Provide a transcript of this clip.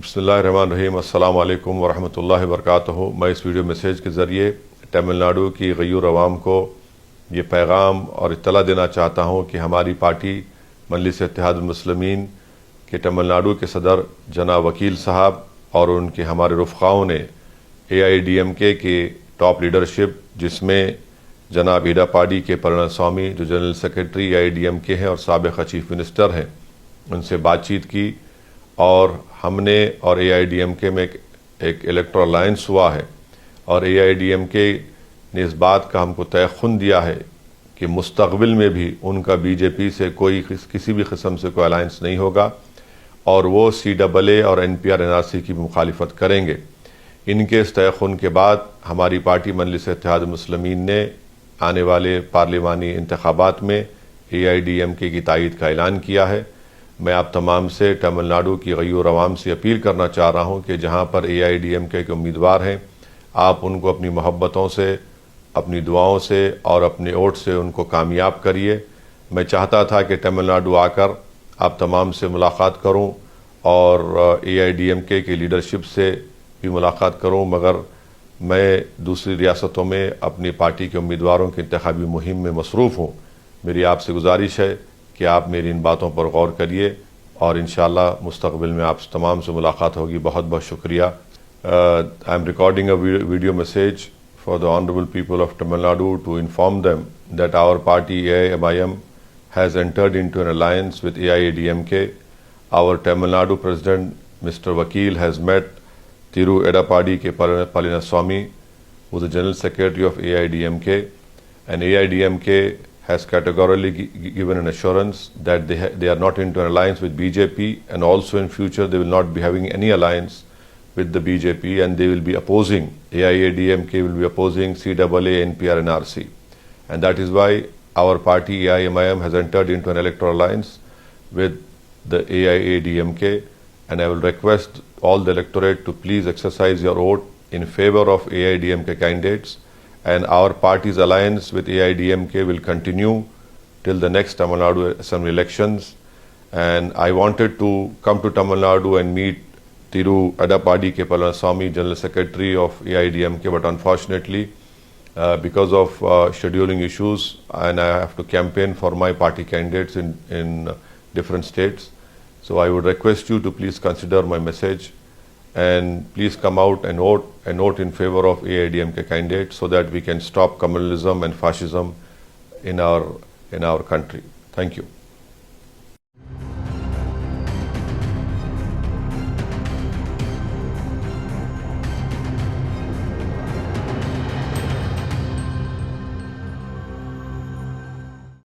बिस्मिल्लाहिर्रहमानिर्रहीम। अस्सलाम वालेकुम वरहमतुल्लाहि वबरकातुहू। मैं इस वीडियो मैसेज के ज़रिए तमिलनाडु की गयूर अवाम को ये पैगाम और इत्तला देना चाहता हूँ कि हमारी पार्टी मजलिस इत्तेहादुल मुस्लिमीन के तमिलनाडु के सदर जनाब वकील साहब और उनके हमारे रुफ़ाओं ने AIADMK के टॉप लीडरशिप, जिसमें जनाब इडापाडी के पलनीस्वामी जो जनरल सेक्रेटरी AIADMK हैं और साबिक़ चीफ मिनिस्टर हैं, उनसे बातचीत की और हमने और AIADMK में एक इलेक्टोरल अलायंस हुआ है और AIADMK ने इस बात का हमको तयख़ुन दिया है कि मुस्तक़बिल में भी उनका BJP से किसी भी किस्म से कोई अलायंस नहीं होगा और वो CAA और NPR NRC की मुखालिफत करेंगे। इनके इस तयख़ुन के बाद हमारी पार्टी मजलिस इत्तेहादुल मुस्लिमीन ने आने वाले पार्लिमानी इंतख़ाबात में AIADMK की तायीद का ऐलान किया है। मैं आप तमाम से तमिलनाडु की गयूर अवाम से अपील करना चाह रहा हूँ कि जहाँ पर AIADMK के उम्मीदवार हैं, आप उनको अपनी मोहब्बतों से, अपनी दुआओं से और अपने वोट से उनको कामयाब करिए। मैं चाहता था कि तमिलनाडु आकर आप तमाम से मुलाकात करूँ और AIADMK की लीडरशिप से भी मुलाकात करूँ, मगर मैं दूसरी रियासतों में अपनी पार्टी के उम्मीदवारों की इंतखाबी मुहिम में मसरूफ़ हूँ। मेरी आपसे गुजारिश है कि आप मेरी इन बातों पर गौर करिए और इंशाअल्लाह मुस्तक़बिल में आप तमाम से मुलाकात होगी। बहुत बहुत शुक्रिया। I am recording a video message for the honourable people of Tamil Nadu to inform them that our party AIMIM has entered into an alliance with AIADMK. Our Tamil Nadu President Mr. Vakil has met Thiru Edapadi K. Palaniswamy, who is the General Secretary of AIADMK, and AIADMK has categorically given an assurance that they are not into an alliance with BJP, and also in future they will not be having any alliance with the BJP, and they will be opposing, AIADMK will be opposing CAA, NPR, NRC. And that is why our party AIMIM has entered into an electoral alliance with the AIADMK, and I will request all the electorate to please exercise your vote in favor of AIADMK candidates, and our party's alliance with AIADMK will continue till the next Tamil Nadu Assembly elections. And I wanted to come to Tamil Nadu and meet Thiru Edapadi K. Palaniswamy, General Secretary of AIADMK, but unfortunately because of scheduling issues, and I have to campaign for my party candidates in different states. So I would request you to please consider my message and please come out and vote in favor of AIADMK candidates so that we can stop communalism and fascism in our country. Thank you.